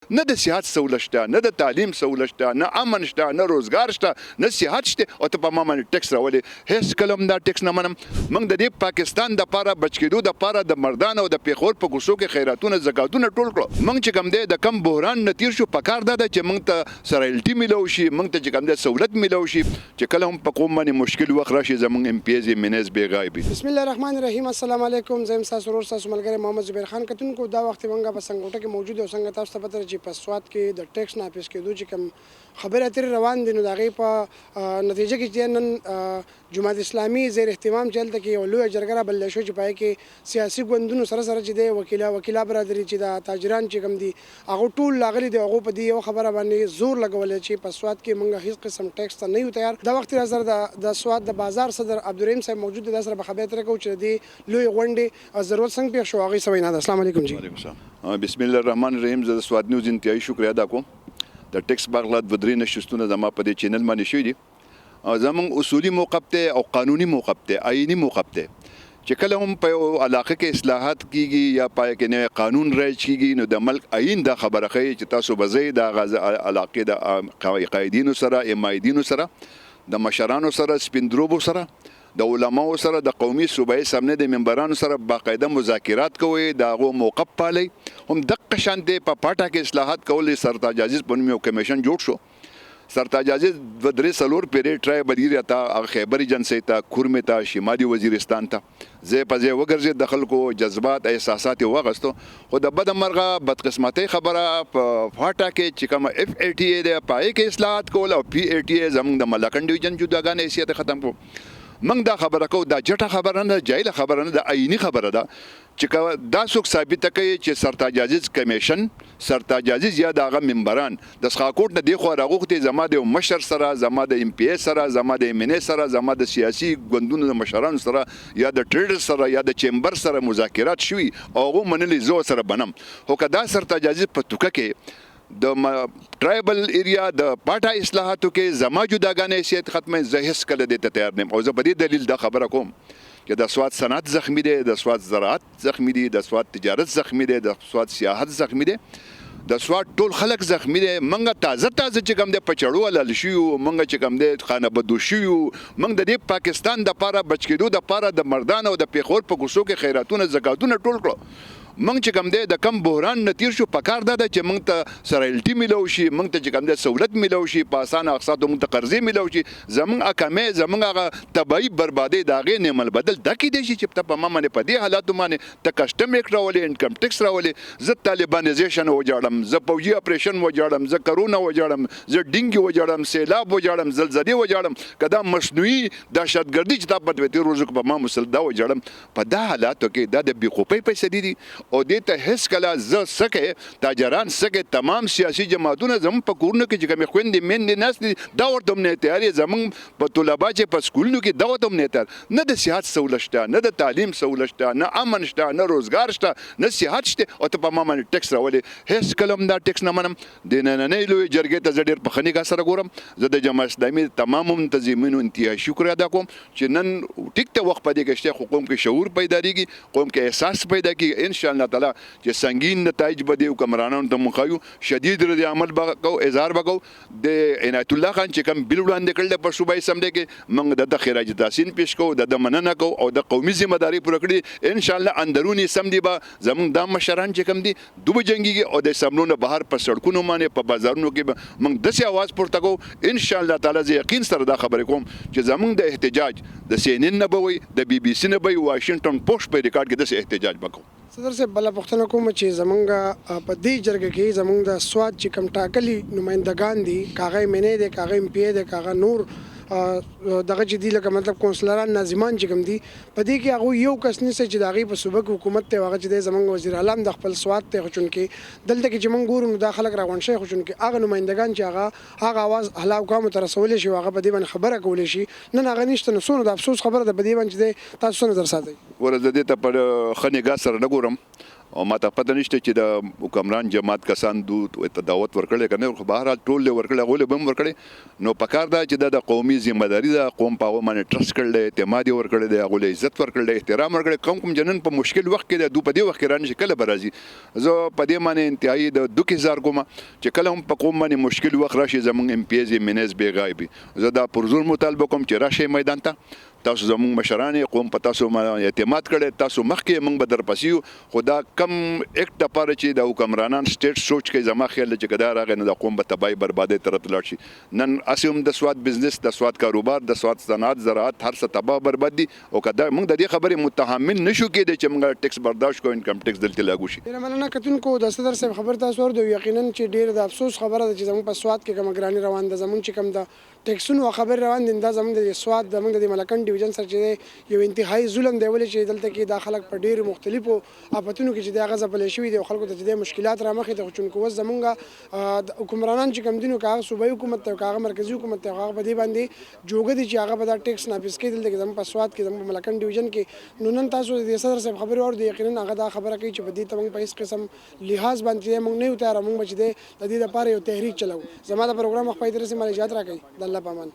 نه د صحت سہولت شته، نه د تعلیم سہولت شته، نه امن شته، نه روزګار شته، نه صحت شته او ته په ما باندې ټیکس راولې. هیڅ کله هم دا ټیکس نه منم. موږ د دې پاکستان دپاره بچ کېدو دپاره د مردان او د پېښور په کوڅو کې خیراتونه زکاتونه ټول کړو. موږ چې کوم دی د کم بحران نه تیر شو، پکار دا ده چې موږ ته سرایلټي میلو شي، موږ ته چې کوم دی سہولت میلو شي چې کله هم په قوم باندې مشکل وخت راشي زموږ ایم پی ایز منیز بېغایب. بسم الله الرحمن الرحیم. السلام علیکم. زه یم ستاسو ورور ستاسو ملګری محمد زبیر خان. کتونکو دا وخت موږ په سنګوټه کې موجود یو، څنګه تاسو ته پته چې په سوات کې د ټیکس ناپیس کېدو چې کوم خبرې اترې روان دي، نو د هغې په نتیجه کې چې نن جماعت اسلامي زیر اهتمام چې هلته کې یو لویه جرګه رابللی شوه چې په هغې کې سیاسي ګوندونو سره سره چې دی وکیلا برادري چې د تاجران چې کوم دي هغه ټول راغلي دي. هغو په دې یوه خبره باندې زور لګولی چې په سوات کې موږ هېڅ قسم ټیکس ته نه یو تیار. دا وخت را سره د سوات د بازار صدر عبدالرحیم صاحب موجود دی. دا سره به خبرې اترې کوو چې د دې لویې غونډې ضرورت څنګه پېښ شو، هغې څه وینا ده. السلام علیکم. جی بسم الله الرحمن الرحیم. زه د سوات نیوز انتهایي شکریه ادا کوم. د ټیکس بغلط و درې نشستونه زما په دې چینل باندې شوي دي. زموږ اصولي موقف دی او قانوني موقف دی، آئیني موقف دی چې کله هم په یو علاقه کې اصلاحات کیږي یا پای کې نوی قانون رایج کیږي، نو د ملک آئین دا خبره ښیي چې تاسو به ځئ د هغه علاقې د قایدینو سره، امایدینو سره، د مشرانو سره، سپیندروبو سره، د علماو سره، د قومي صوبایي اسمبلۍ د ممبرانو سره باقاعده مذاکرات کوئ، د هغو موقف پالئ. هم دقه شانتې په پاټه کې اصلاحات کول. سرتاج عزیز په نوم یو کمیشن جوړ شو. سرتاج عزیز دوه درې څلور پیرې ټرایبل ایریا ته، هغه خیبر ایجنسۍ ته، کورمې ته، شمالي وزیرستان ته ځای په ځای وګرځېد. د خلکو جذبات احساسات یې واغستو. خو د بده مرغه بدقسمتۍ خبره په پاټه کې چې کومه اف ای ټي ای دی په هغې کې اصلاحات کول او پی ای ټي ای زموږ د ملاکنډ ډویژن جداګانې حیثیت ختم کړو. موږ دا خبره کوو، دا جټه خبره نه، جایله خبره نه، دا آئیني خبره ده چې دا څوک ثابته کوي چې سرتاج عزیز کمیشن، سرتاج عزیز یا د هغه ممبران د سخاکوټ نه دېخوا راغوښتي زما د یو مشر سره، زما د ایم پی ای سره، زما د ایم ان ای سره، زما د سیاسي ګوندونو د مشرانو سره یا د ټریډر سره یا د چیمبر سره مذاکرات شوي او هغو منلي زه ورسره بنم. خو که دا سرتاج عزیز په توکه کې د ټرایبل ایریا د پاټا اصلاحاتو کې زما جداګانې حیثیت ختمه، زه هېڅ کله دې ته تیار نه یم. او زه په دې دلیل دا خبره کوم چې د سوات صنعت زخمی دی، د سوات زراعت زخمی دی، د سوات تجارت زخمی دی، د سوات سیاحت زخمی دی، د سوات ټول خلک زخمی دی. موږ تازه چې کوم دی په چړو حلال شوي یو، موږ چې کوم دی خانه بدو شوي یو. موږ د دې پاکستان دپاره بچ کېدو دپاره د مردان او د پېښور په کوڅو کې خیراتونه زکاتونه ټول کړو. موږ چې کوم دی د کم بحران نه تیر شو، پکار دا ده چې موږ ته سرایلټي میلو شي، موږ ته چې کوم دی سہولت میلو شي، په اسانه اقساطو موږ ته قرضې میلو شي. زموږ اکامې، زموږ هغه طبعي بربادۍ د هغې نعم البدل دا کیدی شي چې ته په ما باندې په دې حالاتو باندې ته کسټم ایکټ راولې، انکم ټیکس راولې. زه طالبانیزیشن وجاړم، زه پوجي اپریشن وجاړم، زه کرونا وجاړم، زه ډینګي وجاړم، سیلاب وجاړم، زلزلې وجاړم، که دا مصنوعي دهشتګردي چې تا په تېرو ورځو کې په ما مسل دا وجاړم. په دا حالاتو کې دا د بېخوبۍ پیسې دي او دې ته هېڅ کله زه سکې تاجران سکې تمام سیاسي جماعتونه زموږ په کورونو کې چې کومې خویندې میندې ناست دي دا ورته هم نه تیار یې. زموږ په طلبا چې په سکولونو کې دا ورته هم نه تیار. نه د صحت سہولت شته، نه د تعلیم سہولت شته، نه امن شته، نه روزګار شته، نه صحت شته او ته په ما باندې ټیکس راولې. هېڅ کله هم دا ټیکس نه منم. د نننۍ لویې جرګې ته زه ډېر په ښه نګاه سره ګورم. زه د جماعت اسلامي تمامو منتظمینو انتهایي شکر ادا کوم چې نن ټیک ته وخت په دې کې شته، خو قوم کې شعور پیدا کېږي، قوم کې احساس پیدا کېږي. انشاءالله تعالی چې سنگین نتایج به د حکمرانانو ته مخایو، شدید رد عمل به کوو، اظهار به کوو. د عنایت الله خان چې کوم بل وړاندې کړل په صوبایي اسمبلۍ کې، موږ د خراج تحسین پیش کوو، د مننه کوو او د قومي ذمہداري پوره کړي. انشاءالله اندروني اسمبلۍ به زموږ دا مشران چې کوم دي دوه جنګيږي او د اسمبلونو بهر په سړکونو باندې په بازارونو کې به موږ داسې اواز پورته کوو. انشاءالله تعالی زه یقین سره دا خبرې کوم چې زموږ د احتجاج د CNN نه به وي، د BBC نه به وي، واشنګټن پوسټ په ریکارډ کې داسې احتجاج به کوو. صدر صاحب بله پوښتنه کوم چې زمونږ په دې جرګه کې زمونږ د سوات چې کوم ټاکلي نمایندګان دي، که هغه ایم ان ای دی، که هغه ایم پی ای دی، که هغه نور دغه چې دي لکه مطلب کونسلران ناظمان چې کوم دي، په دې کې هغوی یو کس نیسي چې د هغې په صوبه کې حکومت دی، هغه چې دی زمونږ وزیر اعلی هم د خپل سوات دی. خو چونکې دلته کې چې موږ ګورو نو دا خلک راغونډ شوي، خو چونکې هغه نمایندګان چې هغه اواز اعلی حکامو ته رسولی شي، هغه په دې باندې خبره کولی شي، نن هغه نشته. نو څونه د افسوس خبره ده په دې باندې چې دی تاسو څه نظر ساتئ؟ ورځ د دې ته په ښه نګاه سره نه ګورم. او ماته پته نشته چې د حکمران جماعت کسان ته دعوت ورکړي کنه خو بهر حال ټول ورکړي غول به ورکړي نو پکار دا چې د قومي ذمہ داری دا قوم په باندې ټرست کړل اعتماد ورکړي د غول عزت ورکړي احترام ورکړي کوم جنن په مشکل وخت کې د په دې وخت کې رانه کله برازي زه په دې معنی انتهایی د 2000 کوم چې کله هم په قوم باندې مشکل وخت راشي زمونږ ام پی ایز منیز بے غایبی زه دا پرزور مطالبه کوم چې راشي میدان ته تاسو زموږ مشران قوم په تاسو اعتماد کړي تاسو مخکې موږ به در پسیو خدا کم اکټ لپاره چې د حکمرانان سټیټ سوچ کوي زما خیال چې کدا راغی نو د قوم په تباہی بربادي طرف لاړ شي نن اسیم د سواد بزنس د سواد کاروبار د سواد صنعت زراعت هر څه تباہ برباد دي او کدا موږ د دې خبرې متحمل نشو کېدای چې موږ ټیکس برداشت کوو انکم ټیکس دلته لاګو شي ډیره مننه کتونکو د صدر صاحب خبر تاسو ورته یقینا چې ډیر د افسوس خبره ده چې زموږ په سواد کې کوم ګرانی روان ده زموږ چې کوم د ټیکسونو خبر روان دي دا زموږ د سواد زموږ د ملکن ډیویژن سره چې یو انتهایی ظلم دی ولې چې دلته کې د خلک په ډیر مختلفو اپتونو کې چې د غزه بلې شوی دي خلکو ته د مشکلات را مخې ته چونکو وز زمونږ حکمرانان چې کم دینو کاغه صوبایي حکومت ته کاغه مرکزی حکومت ته هغه بدی باندې جوګه دي چې هغه به د ټیکس نافذ کړي دلته زموږ په سواد کې زموږ ملکن ډیویژن کې نو نن تاسو د صدر صاحب خبر اور دی یقینا هغه دا خبره کوي چې بدی ته موږ په هیڅ قسم لحاظ باندې موږ نه وتاره موږ چې د دې لپاره یو تحریک چلاو زموږ د پروګرام خپل درسي مال اجازه راکړي د الله پامان